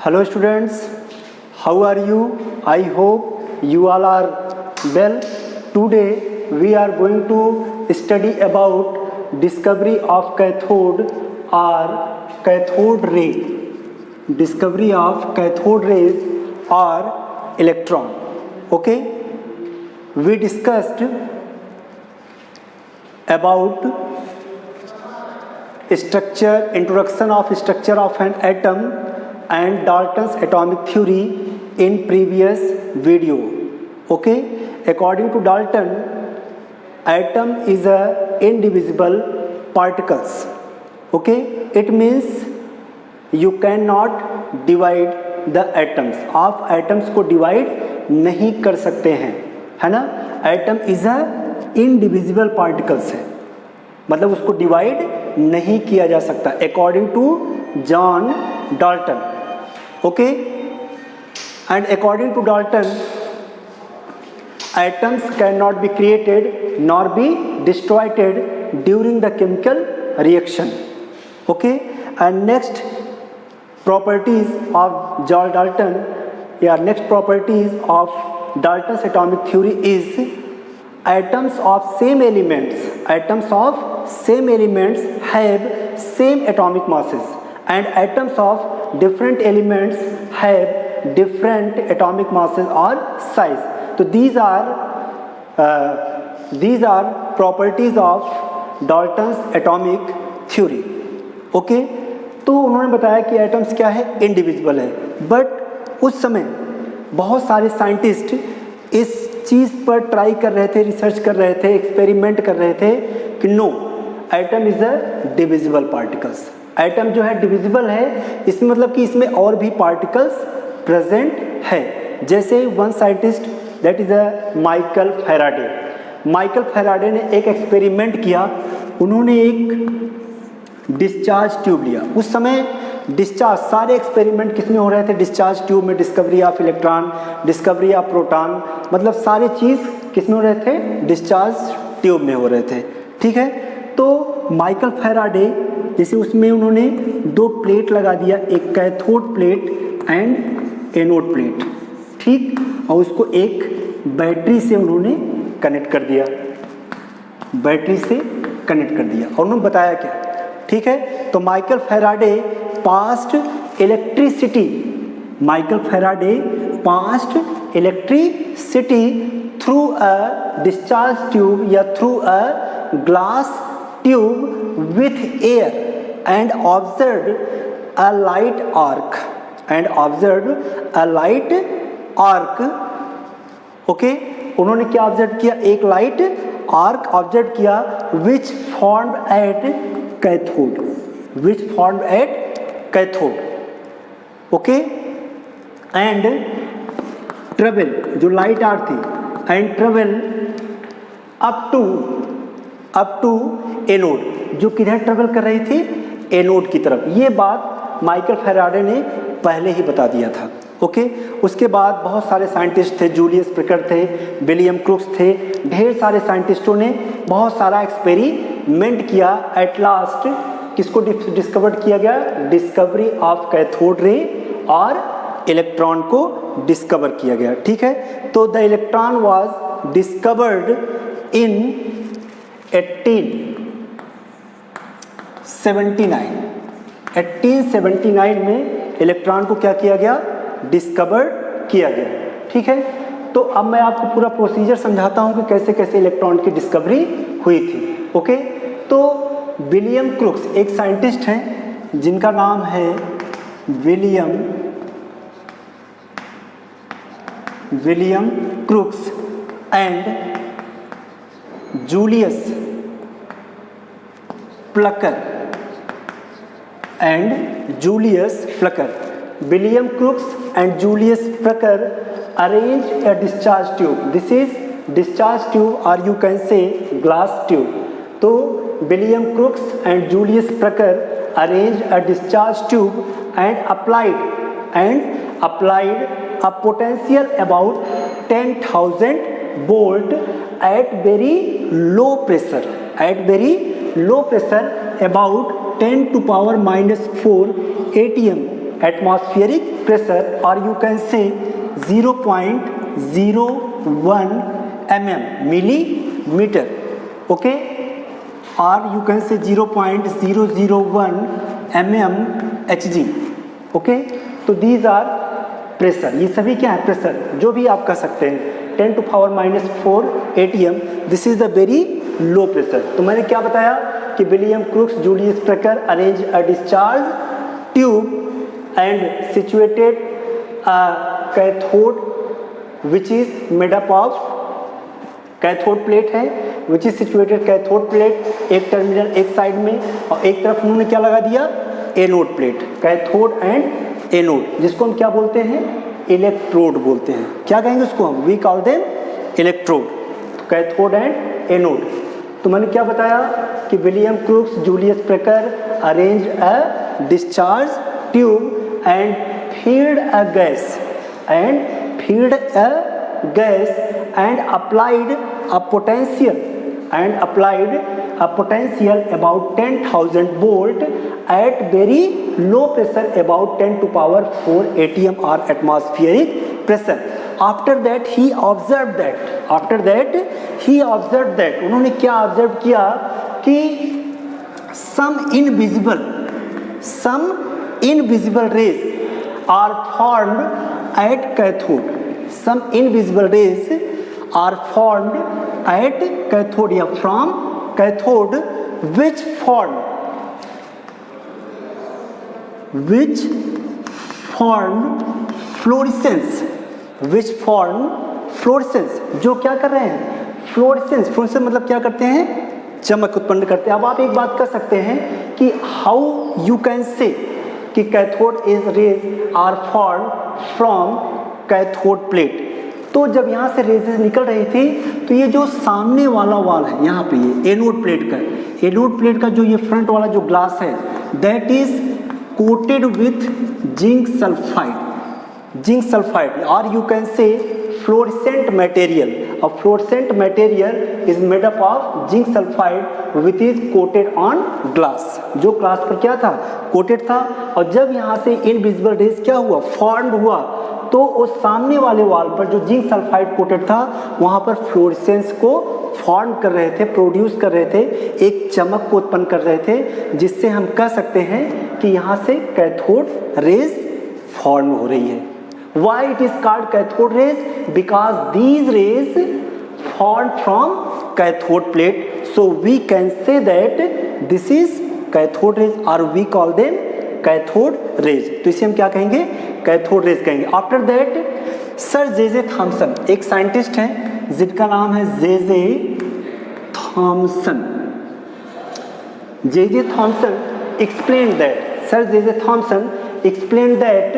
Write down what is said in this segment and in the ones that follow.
Hello students, how are you? I hope you all are well. Today we are going to study about discovery of cathode or cathode ray. Discovery of cathode rays or electron. Okay? We discussed about introduction of structure of an atom and Dalton's atomic theory in previous video. Okay, according to Dalton, atom is a indivisible particles. Okay, it means you cannot divide the atoms. आप atoms को divide नहीं कर सकते हैं, है ना? Atom is a indivisible particles है, मतलब उसको डिवाइड नहीं किया जा सकता according to John Dalton. Okay, and according to Dalton atoms can not be created nor be destroyed during the chemical reaction. Okay, and next properties of John Dalton या next properties of Dalton's atomic theory is atoms of same elements have same atomic masses and atoms of different elements have different atomic masses or size. So these are properties of Dalton's atomic theory. Okay, तो उन्होंने बताया कि atoms क्या है, indivisible है. But उस समय बहुत सारे साइंटिस्ट इस चीज़ पर ट्राई कर रहे थे, रिसर्च कर रहे थे, एक्सपेरिमेंट कर रहे थे कि no, atom is a divisible particles. Atom जो है डिविजिबल है, इसमें मतलब कि इसमें और भी पार्टिकल्स प्रेजेंट है. जैसे one scientist that is a Michael Faraday. Michael Faraday ने एक एक्सपेरिमेंट किया. उन्होंने एक डिस्चार्ज ट्यूब लिया. उस समय डिस्चार्ज सारे एक्सपेरिमेंट किस में हो रहे थे, डिस्चार्ज ट्यूब में. Discovery of electron, discovery of proton, मतलब सारी चीज़ किस में हो रहे थे, डिस्चार्ज ट्यूब में हो रहे थे. ठीक है, तो माइकल फैराडे जैसे उसमें उन्होंने दो प्लेट लगा दिया, एक cathode plate and anode plate. ठीक, और उसको एक बैटरी से उन्होंने कनेक्ट कर दिया, बैटरी से कनेक्ट कर दिया. और उन्होंने बताया क्या, ठीक है. तो Michael Faraday passed electricity through a discharge tube या through a glass tube with air and observed a light arc. Okay, उन्होंने क्या ऑब्जर्व किया, एक लाइट आर्क ऑब्जर्व किया which formed at cathode. Okay, and travel, जो light आर थी, and travel up to anode, जो किधर ट्रेवल कर रही थी, एनोड की तरफ. ये बात माइकल फैराडे ने पहले ही बता दिया था. ओके, उसके बाद बहुत सारे साइंटिस्ट थे, जूलियस प्रिकर थे, विलियम क्रुक्स थे, ढेर सारे साइंटिस्टों ने बहुत सारा एक्सपेरिमेंट किया. एट लास्ट किसको डिस्कवर्ड किया गया, डिस्कवरी ऑफ कैथोड रे और इलेक्ट्रॉन को डिस्कवर किया गया. ठीक है, तो the electron was discovered in 1879 में इलेक्ट्रॉन को क्या किया गया, डिस्कवर किया गया. ठीक है, तो अब मैं आपको पूरा प्रोसीजर समझाता हूं कि कैसे कैसे इलेक्ट्रॉन की डिस्कवरी हुई थी. ओके, तो विलियम क्रुक्स एक साइंटिस्ट हैं जिनका नाम है William crooks and Julius Plucker. William Crookes and Julius Plucker arranged a discharge tube. This is discharge tube or you can say glass tube. तो William Crookes and Julius Plucker arranged a discharge tube and applied a potential about 10,000 volt at very low pressure. About 10 to power minus 4 atm atmospheric pressure, or you can say 0.01 mm millimeter, okay, or you can say 0.001 mm Hg, okay. तो these are pressure, ये सभी क्या है pressure, जो भी आप कह सकते हैं 10⁻⁴ atm, this is the very low pressure. तो मैंने क्या बताया कि William Crookes Julius Plucker arrange a discharge tube and situated cathode which is made up of, cathode plate है which is situated, cathode plate एक टर्मिनल एक side में, और एक तरफ उन्होंने क्या लगा दिया, anode plate, cathode and anode, जिसको हम क्या बोलते हैं, इलेक्ट्रोड बोलते हैं। क्या कहेंगे उसको हम, we call them electrode, cathode and anode. तो मैंने क्या बताया कि William Crookes Julius Plucker arrange a discharge tube and filled a gas and applied a potential about 10,000 volt at very low pressure about 10⁴ atm or atmospheric pressure. After that he observed that उन्होंने क्या observe किया कि some invisible rays are formed at cathode, some invisible rays are formed at cathode या from cathode which form fluorescence, जो क्या कर रहे हैं, फ्लोरेसेंस मतलब क्या करते हैं, चमक उत्पन्न करते हैं। अब आप एक बात कर सकते हैं कि हाउ यू कैन से कि cathode is rays are form from cathode plate. तो जब यहाँ से रेजेस निकल रही थी तो ये जो सामने वाला वाल है यहाँ पे, ये एनोड प्लेट का जो ये फ्रंट वाला जो ग्लास है that is coated with zinc sulphide और you can say fluorescent material. A fluorescent material is made up of zinc sulfide which is coated on glass, जो ग्लास पर क्या था, कोटेड था। और जब यहाँ से इनविजिबल रेज क्या हुआ, फॉर्म हुआ, तो उस सामने वाले वाल पर जो जिंक सल्फाइड कोटेड था वहाँ पर फ्लोरेसेंस को फॉर्म कर रहे थे, प्रोड्यूस कर रहे थे, एक चमक को उत्पन्न कर रहे थे, जिससे हम कह सकते हैं कि यहाँ से कैथोड रेज फॉर्म हो रही है। Why it is called cathode rays? Because these rays formed from cathode plate. So we can say that this is cathode rays or we call them cathode rays. तो इसे हम क्या कहेंगे, cathode rays कहेंगे। After that, sir J Thomson एक scientist हैं जिनका नाम है J Thomson. J Thomson explained that, Sir J. Thomson explained that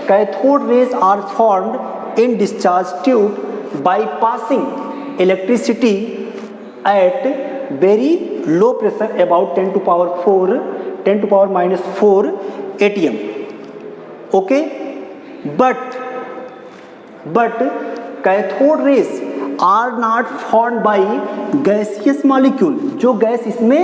cathode rays are formed in discharge tube by passing electricity at very low pressure about 10⁻⁴ atm. Okay, but cathode rays are not formed by gaseous molecule। जो gas इसमें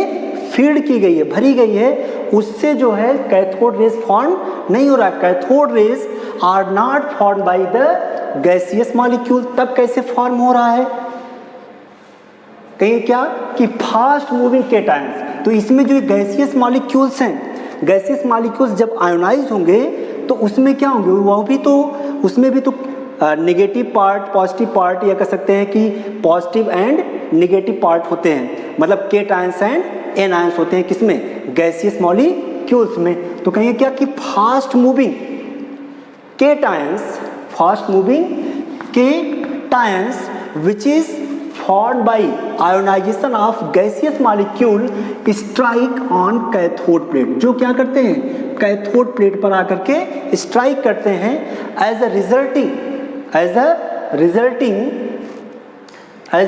feed की गई है, भरी गई है, उससे जो है कैथोड रेज फॉर्म नहीं हो रहा है। Cathode rays are not form by the gaseous molecule. तब कैसे फॉर्म हो रहा है, कहीं क्या कि फास्ट मूविंग केटायंस। तो इसमें जो गैसियस मॉलिक्यूल्स हैं, गैसियस मॉलिक्यूल्स जब आयोनाइज होंगे तो उसमें क्या होंगे, वो भी तो उसमें भी तो नेगेटिव पार्ट, पॉजिटिव पार्ट, या कह सकते हैं कि पॉजिटिव एंड नेगेटिव पार्ट होते हैं, मतलब केटायंस एंड एनायंस होते हैं किसमें, गैसियस मॉलिक्यूल्स में। तो कहेंगे क्या कि fast moving cations which is formed by ionisation of gaseous molecule strike on cathode plate. जो क्या करते हैं, कैथोड प्लेट पर आकर के स्ट्राइक करते हैं as a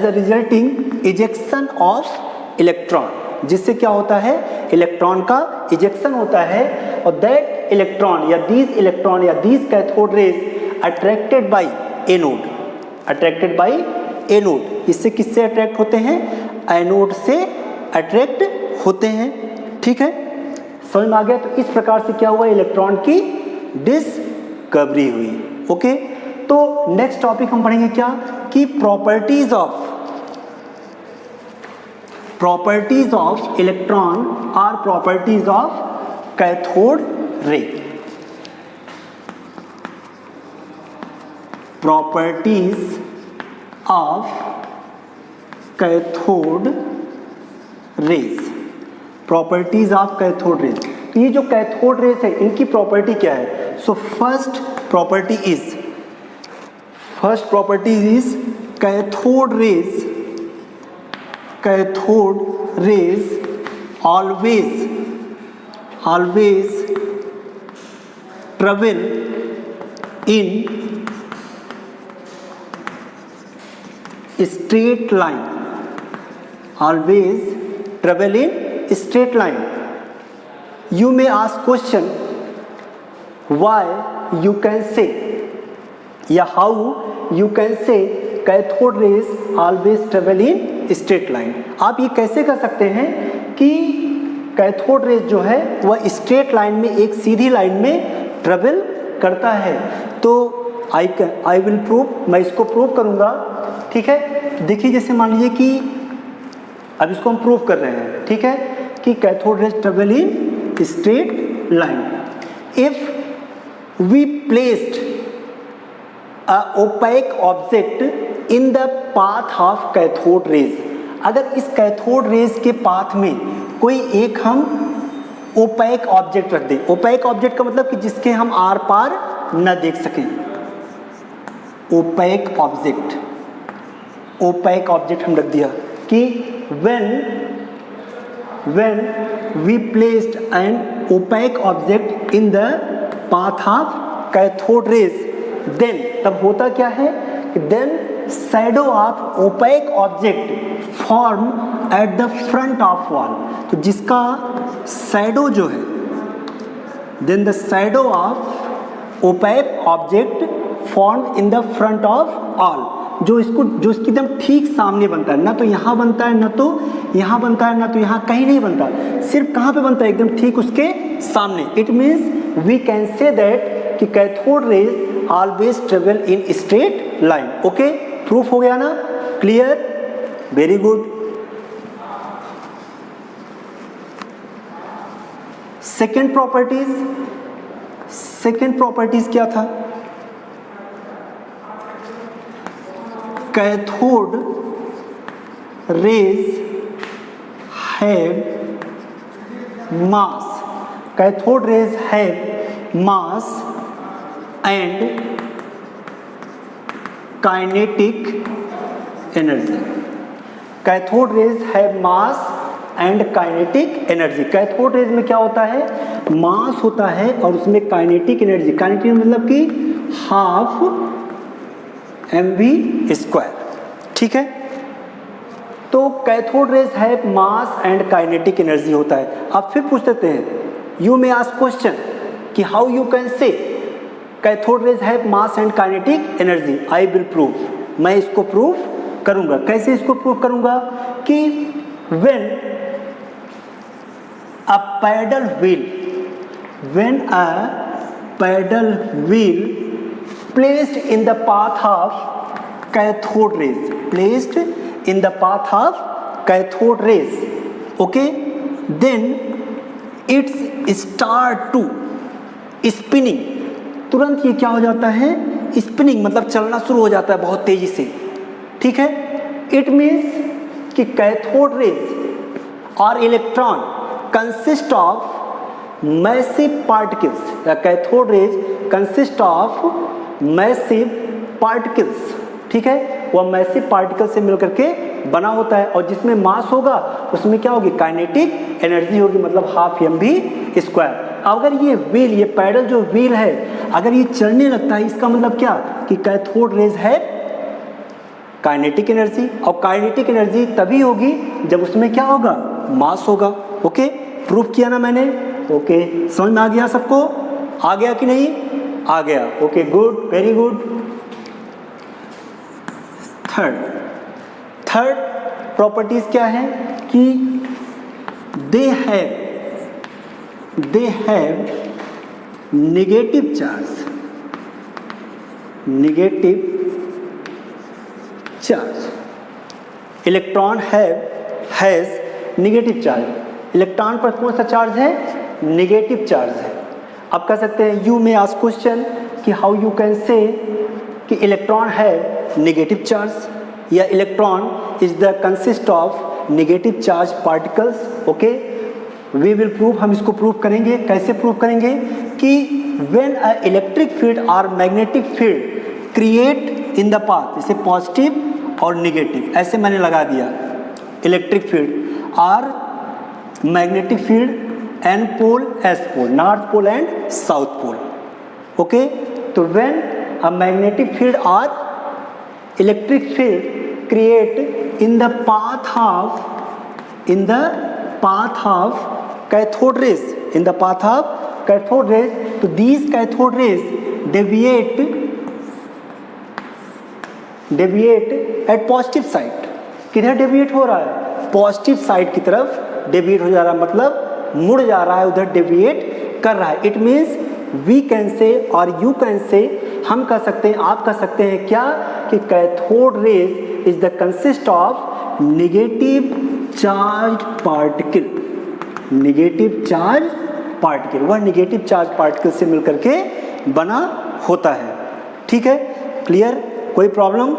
resulting ejection of electron, जिससे क्या होता है, इलेक्ट्रॉन का इजेक्शन होता है। और दैट इलेक्ट्रॉन या these cathode rays attracted by anode. इससे किससे अट्रैक्ट होते हैं, एनोड से अट्रैक्ट होते हैं। ठीक है, समझ में आ गया। तो इस प्रकार से क्या हुआ, इलेक्ट्रॉन की डिस्कवरी हुई। ओके, तो नेक्स्ट टॉपिक हम पढ़ेंगे क्या कि प्रॉपर्टीज ऑफ इलेक्ट्रॉन और प्रॉपर्टीज ऑफ कैथोड रे। Properties of cathode raise. Properties of cathode raise, ये जो कैथोड रेज है इनकी प्रॉपर्टी क्या है? So first property is cathode rays always travel in straight line. Always travel in straight line. You may ask question why you can say या how you can say cathode rays always travel in straight line. आप ये कैसे कर सकते हैं कि cathode raise जो है वह स्ट्रेट लाइन में, एक सीधी लाइन में ट्रेवल करता है। तो आई विल प्रूव, मैं इसको प्रूव करूंगा। ठीक है, देखिए जैसे मान लीजिए कि अब इसको हम प्रूव कर रहे हैं, ठीक है, कि cathode rays travel in straight line. If we placed a opaque object in the path of cathode rays, अगर इस कैथोड रेज के पाथ में कोई एक हम ओपेक ऑब्जेक्ट रख दें। ओपेक ऑब्जेक्ट का मतलब कि जिसके हम आर पार न देख सकें। ओपेक ऑब्जेक्ट हम रख दिया कि when we placed an opaque object in the path of cathode rays, then तब होता क्या है? then shadow of opaque object form at the front of wall. तो जिसका shadow जो है, then the shadow of opaque object formed in the front of wall, जो इसकी एकदम ठीक सामने बनता है, ना तो यहाँ बनता है, ना तो यहाँ बनता है, ना तो यहाँ कहीं नहीं बनता, सिर्फ कहाँ पे बनता है? एकदम ठीक उसके सामने। It means we can say that कि cathode rays always travel in straight line. Okay, proof हो गया ना? Clear, very good. Second properties क्या था? Cathode rays have mass, cathode rays have mass and kinetic energy. Cathode rays have mass and kinetic energy. Cathode rays में क्या होता है? मास होता है और उसमें काइनेटिक एनर्जी, काइनेटिक मतलब कि हाफ mv²। ठीक है, तो cathode rays have mass and kinetic energy होता है। अब फिर पूछ लेते हैं, यू मे आस्क क्वेश्चन कि हाउ यू कैन से cathode rays have mass and kinetic energy. I will prove, मैं इसको प्रूव करूंगा। कैसे इसको प्रूव करूंगा? कि when a paddle wheel placed in the path of cathode rays, okay, then it's start to spinning। तुरंत ये क्या हो जाता है? स्पिनिंग मतलब चलना शुरू हो जाता है बहुत तेजी से। ठीक है, इट मीन्स कि कैथोड रेज और electron consist of massive particles, या cathode rays consist of massive particles. ठीक है, वह मैसिव पार्टिकल से मिलकर के बना होता है और जिसमें मास होगा उसमें क्या होगी? काइनेटिक एनर्जी होगी, मतलब हाफ mv²। अगर ये व्हील, ये पैडल जो व्हील है, अगर ये चलने लगता है, इसका मतलब क्या? कि कैथोड रेज है काइनेटिक एनर्जी, और काइनेटिक एनर्जी तभी होगी जब उसमें क्या होगा? मास होगा। ओके, प्रूफ किया ना मैंने? ओके, समझ में आ गया सबको? आ गया कि नहीं? आ गया। Okay, good, very good. Third properties क्या है? कि they have negative charge, negative charge, electron has negative charge, electron पर कौन सा चार्ज है, नेगेटिव चार्ज है। आप कह सकते हैं यू मे आस्क क्वेश्चन कि हाउ यू कैन से कि इलेक्ट्रॉन है नेगेटिव चार्ज या electron is the consist of negative charge particles. Okay, we will prove, हम इसको प्रूव करेंगे। कैसे प्रूव करेंगे कि व्हेन अ इलेक्ट्रिक फील्ड और magnetic field create in the path, जैसे पॉजिटिव और नेगेटिव, ऐसे मैंने लगा दिया, इलेक्ट्रिक फील्ड और magnetic field N pole S pole, north pole and south pole. Okay, तो व्हेन अ मैग्नेटिक फील्ड और electric field create in the path of cathode rays, in the path of cathode rays, तो these cathode rays deviate at positive side। किधर deviate हो रहा है, positive side की तरफ deviate हो जा रहा है, मतलब मुड़ जा रहा है, उधर डेविएट कर रहा है। इट मीन्स वी कैन से और यू कैन से, हम कह सकते हैं, आप कह सकते हैं क्या कि cathode raise is the consist of negative charge particle, negative charge particle, वह नेगेटिव चार्ज पार्टिकल से मिलकर के बना होता है। ठीक है, क्लियर, कोई प्रॉब्लम।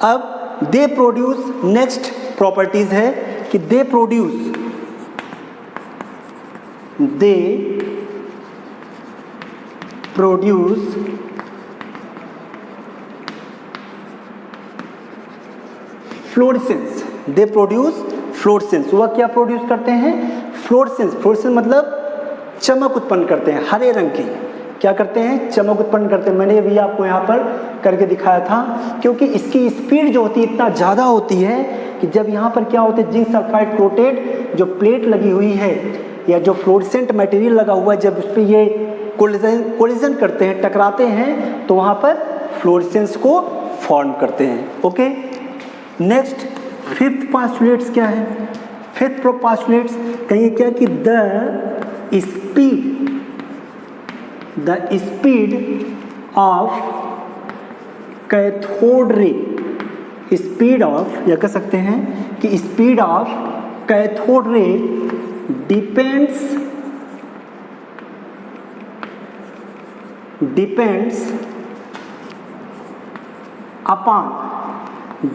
अब दे प्रोड्यूस, नेक्स्ट प्रॉपर्टीज है कि they produce fluorescence, they produce fluorescence. वह क्या प्रोड्यूस करते हैं, फ्लोरेसेंस, फ्लोरेसेंस मतलब चमक उत्पन्न करते हैं, हरे रंग की, क्या करते हैं, चमक उत्पन्न करते हैं। मैंने भी आपको यहाँ पर करके दिखाया था, क्योंकि इसकी स्पीड जो होती है इतना ज़्यादा होती है कि जब यहाँ पर क्या होता है, जिंक सल्फाइड कोटेड जो प्लेट लगी हुई है या जो फ्लोरेसेंट मटेरियल लगा हुआ है, जब उस पर ये कोलिजन करते हैं, टकराते हैं, तो वहाँ पर फ्लोरेसेंस को फॉर्म करते हैं। ओके, नेक्स्ट फिफ्थ पास्टुलेट्स क्या है, फिफ्थ पास्टुलेट्स कहिए क्या कि the speed of cathode ray, speed of, या कह सकते हैं कि speed of cathode ray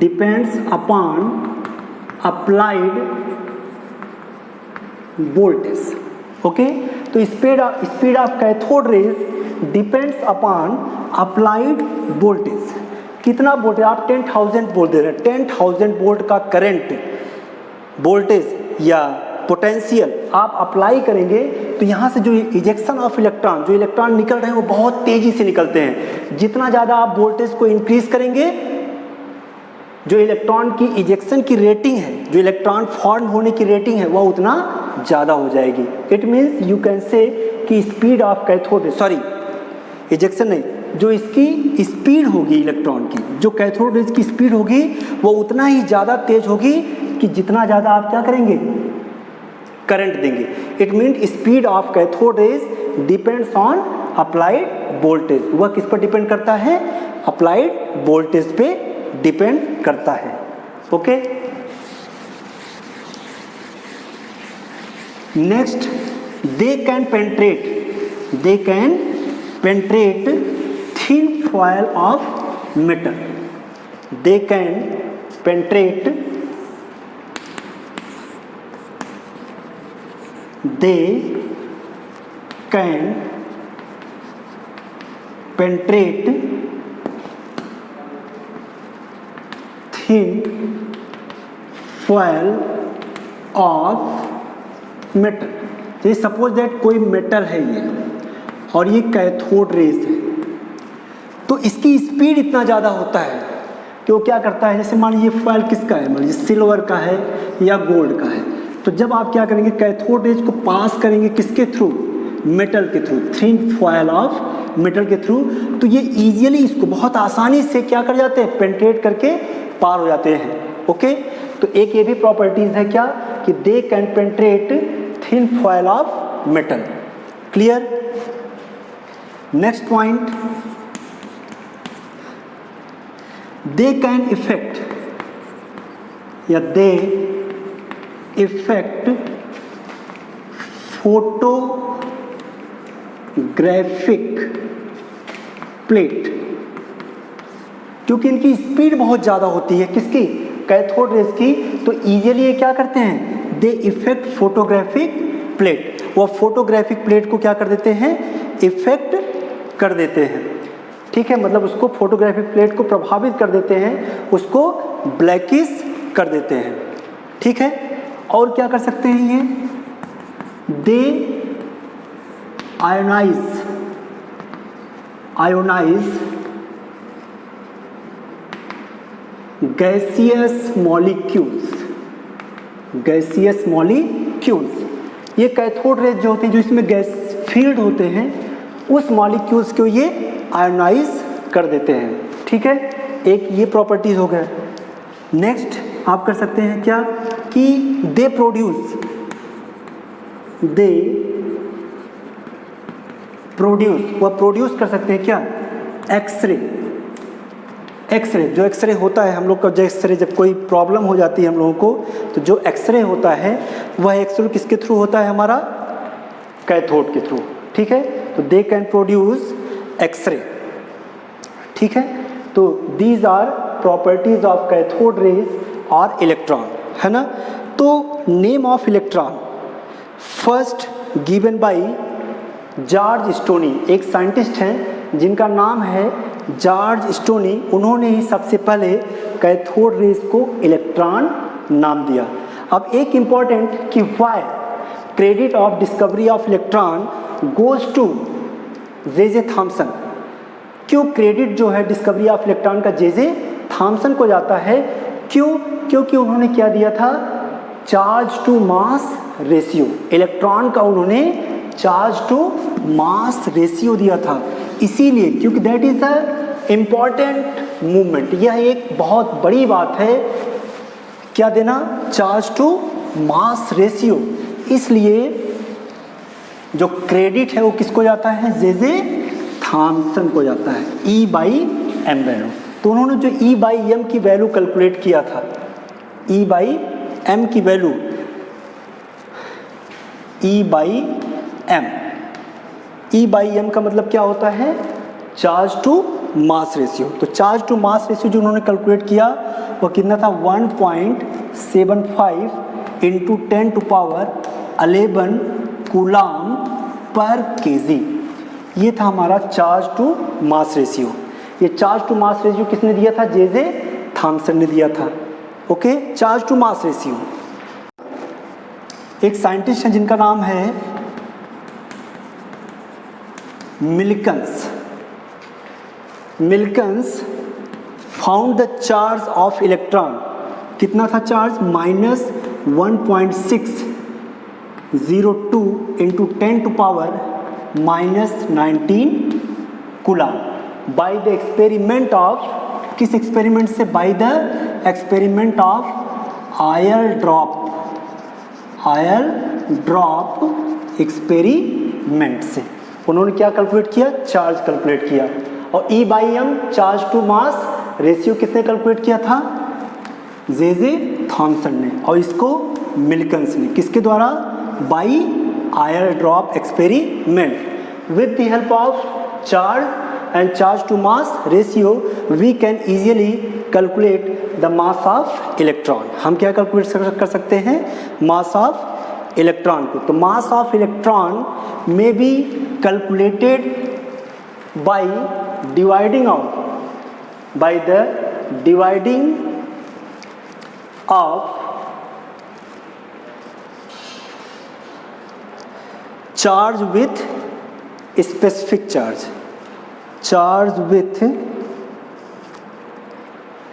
depends upon applied voltage। Okay, तो speed of cathode rays depends upon applied voltage. कितना वोल्टेज, आप 10,000 वोल्ट दे रहे हैं, 10,000 वोल्ट का करंट वोल्टेज या पोटेंशियल आप अप्लाई करेंगे, तो यहाँ से जो इजेक्शन ऑफ इलेक्ट्रॉन, जो इलेक्ट्रॉन निकल रहे हैं वो बहुत तेजी से निकलते हैं। जितना ज़्यादा आप वोल्टेज को इंक्रीज करेंगे, जो इलेक्ट्रॉन की इजेक्शन की रेटिंग है, जो इलेक्ट्रॉन फॉर्म होने की रेटिंग है, वह उतना ज़्यादा हो जाएगी। It means you can say कि speed of cathode, sorry ejection नहीं, जो इसकी स्पीड होगी इलेक्ट्रॉन की, जो कैथोड रेज की स्पीड होगी, वो उतना ही ज़्यादा तेज होगी कि जितना ज़्यादा आप क्या करेंगे, करंट देंगे। It means speed of cathode rays depends on applied voltage. वह किस पर डिपेंड करता है, अप्लाइड वोल्टेज पे डिपेंड करता है। Okay, next they can penetrate thin foil of metal, they can penetrate thin foil of metal. जैसे सपोज दैट कोई मेटल है ये, और ये कैथोड रेज है, तो इसकी स्पीड इतना ज़्यादा होता है कि वो क्या करता है, जैसे मान लीजिए फॉयल किसका है, मान लीजिए सिल्वर का है या गोल्ड का है, तो जब आप क्या करेंगे, कैथोड रेज को पास करेंगे किसके थ्रू, मेटल के through, thin foil of metal के थ्रू, तो ये इजीली इसको बहुत आसानी से क्या कर जाते हैं, पेंट्रेट करके पार हो जाते हैं। ओके, तो एक ये भी प्रॉपर्टीज है क्या कि they can penetrate thin foil of metal. Clear? Next point, they can effect या दे इफेक्ट फोटोग्राफिक प्लेट, क्योंकि इनकी स्पीड बहुत ज़्यादा होती है, किसकी? कैथोड रेज की, तो इजीली ये क्या करते हैं? दे इफेक्ट फोटोग्राफिक प्लेट, वो फोटोग्राफिक प्लेट को क्या कर देते हैं? इफेक्ट कर देते हैं, ठीक है, मतलब उसको फोटोग्राफिक प्लेट को प्रभावित कर देते हैं, उसको ब्लैकिश कर देते हैं, ठीक है। और क्या कर सकते हैं ये? दे आयोनाइज गैसियस मॉलिक्यूल्स, ये कैथोड रेज जो होते हैं, जो इसमें गैस फील्ड होते हैं, उस मॉलिक्यूल्स को ये आयोनाइज कर देते हैं, ठीक है। एक ये प्रॉपर्टीज हो गया। नेक्स्ट आप कर सकते हैं क्या कि दे प्रोड्यूस वह प्रोड्यूस कर सकते हैं क्या? एक्सरे, जो एक्सरे होता है हम लोग का, जो एक्सरे जब कोई प्रॉब्लम हो जाती है हम लोगों को, तो जो एक्सरे होता है वह एक्सरे किसके थ्रू होता है? हमारा कैथोड के थ्रू, ठीक है। तो दे कैन प्रोड्यूस एक्सरे, ठीक है। तो these are properties of cathode rays और इलेक्ट्रॉन, है ना। तो name of electron first given by George Stoney, एक साइंटिस्ट हैं जिनका नाम है जॉर्ज स्टोनी, उन्होंने ही सबसे पहले कैथोड रेज को इलेक्ट्रॉन नाम दिया। अब एक इम्पॉर्टेंट कि why credit of discovery of electron goes to J Thomson, क्यों क्रेडिट जो है डिस्कवरी ऑफ इलेक्ट्रॉन का जे थॉमसन को जाता है? क्यों? क्योंकि उन्होंने क्या दिया था? Charge to mass ratio, electron का उन्होंने चार्ज टू मास रेशियो दिया था, इसीलिए, क्योंकि that is the important movement, यह एक बहुत बड़ी बात है, क्या देना? चार्ज टू मास रेशियो, इसलिए जो क्रेडिट है वो किसको जाता है? जे थॉमसन को जाता है, E/m वैल्यू। तो उन्होंने जो E/m की वैल्यू कैलकुलेट किया था, E/m की वैल्यू, E/m का मतलब क्या होता है? Charge to mass ratio. तो चार्ज टू मास रेशियो जो उन्होंने कैलकुलेट किया वो कितना था? 1.75 इंटू 10⁻11 कूलाम पर केजी, ये था हमारा चार्ज टू मास रेशियो। ये चार्ज टू मास रेशियो किसने दिया था? जे थॉमसन ने दिया था, okay. Charge to mass ratio, एक साइंटिस्ट है जिनका नाम है Millikan's found the charge of electron, कितना था charge? -1.602 into 10⁻⁻19 coulomb by the experiment of, किस एक्सपेरिमेंट से? By the experiment of oil drop experiment से उन्होंने क्या कैलकुलेट किया? चार्ज कैलकुलेट किया। और E/m charge to mass ratio किसने कैलकुलेट किया था? जे थॉमसन ने, और इसको मिल्कन्स ने, किसके द्वारा? By oil drop experiment. With the help of charge and charge to mass ratio we can easily calculate the mass of electron. हम क्या कैलकुलेट कर सकते हैं? मास ऑफ इलेक्ट्रॉन को। तो मास ऑफ इलेक्ट्रॉन में be calculated by dividing out, by the dividing of charge with specific charge, charge with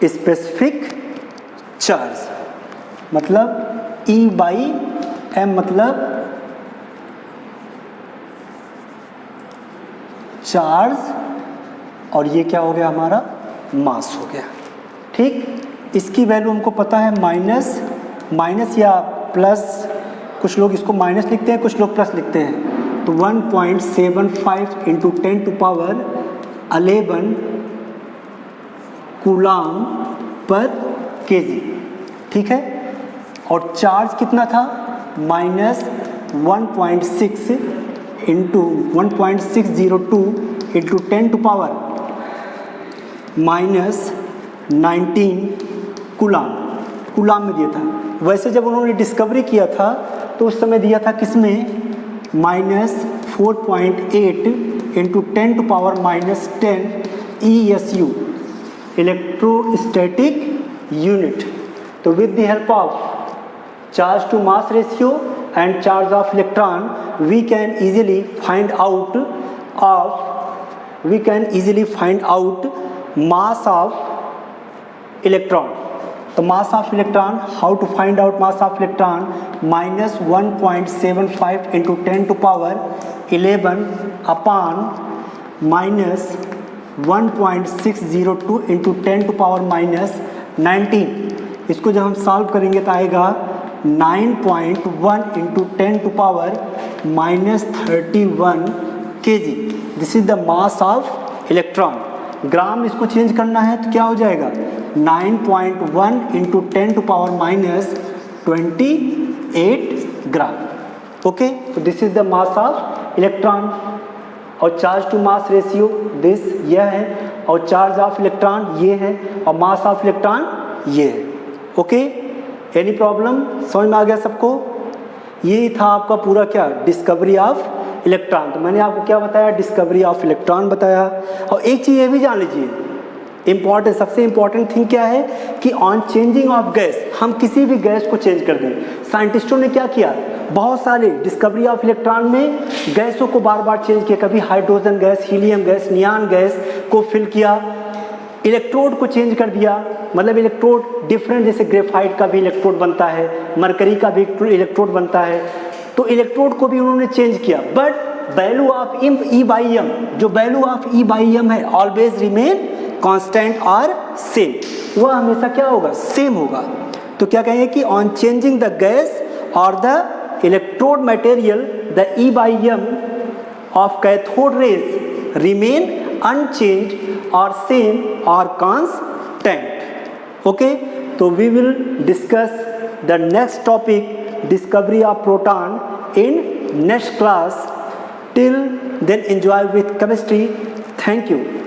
specific charge, मतलब E/m मतलब चार्ज, और ये क्या हो गया? हमारा मास हो गया, ठीक। इसकी वैल्यू हमको पता है माइनस या प्लस, कुछ लोग इसको माइनस लिखते हैं, कुछ लोग प्लस लिखते हैं। तो 1.75 इंटू 10 टू पावर 11 कूलाम पर केजी, ठीक है। और चार्ज कितना था, -1.6 into 1.602 into 10 to power -19 coulomb में दिया था। वैसे जब उन्होंने डिस्कवरी किया था तो उस समय दिया था किसमें, -4.8 into 10 to power -10 ESU, electrostatic unit. तो with the help of charge to mass ratio and charge of electron we can easily find out mass of electron. तो mass of electron, how to find out mass of electron, -1.75 into 10 to power 11 upon -1.602 into 10 to power -19। इसको जब हम solve करेंगे तो आएगा 9.1 into 10 to power -31 kg। This is the mass of electron. Gram इसको change करना है तो क्या हो जाएगा, 9.1 into 10 to power -28 gram. Okay, तो this is the mass of electron. और charge to mass ratio this यह है, और चार्ज ऑफ इलेक्ट्रॉन ये है, और मास ऑफ इलेक्ट्रॉन ये है। ओके, एनी प्रॉब्लम, समझ में आ गया सबको। ये था आपका पूरा क्या, डिस्कवरी ऑफ इलेक्ट्रॉन। तो मैंने आपको क्या बताया, डिस्कवरी ऑफ इलेक्ट्रॉन बताया। और एक चीज़ ये भी जान लीजिए, इम्पॉर्टेंट, सबसे इम्पॉर्टेंट थिंग क्या है कि ऑन चेंजिंग ऑफ गैस, हम किसी भी गैस को चेंज कर दें। साइंटिस्टों ने क्या किया, बहुत सारे डिस्कवरी ऑफ इलेक्ट्रॉन में गैसों को बार बार चेंज किया। कभी hydrogen gas, helium gas, neon gas को फिल किया, इलेक्ट्रोड को चेंज कर दिया। मतलब इलेक्ट्रोड डिफरेंट, जैसे ग्रेफाइट का भी इलेक्ट्रोड बनता है, मरकरी का भी इलेक्ट्रोड बनता है, तो इलेक्ट्रोड को भी उन्होंने चेंज किया। But value of e by m, जो value of e by m है, ऑलवेज रिमेन कांस्टेंट और सेम, वह हमेशा क्या होगा, सेम होगा। तो क्या कहेंगे कि ऑन चेंजिंग द गैस और the electrode material, the E by M of cathode rays remain unchanged or same or constant. Okay, so we will discuss the next topic, discovery of proton, in next class. Till then, enjoy with chemistry. Thank you.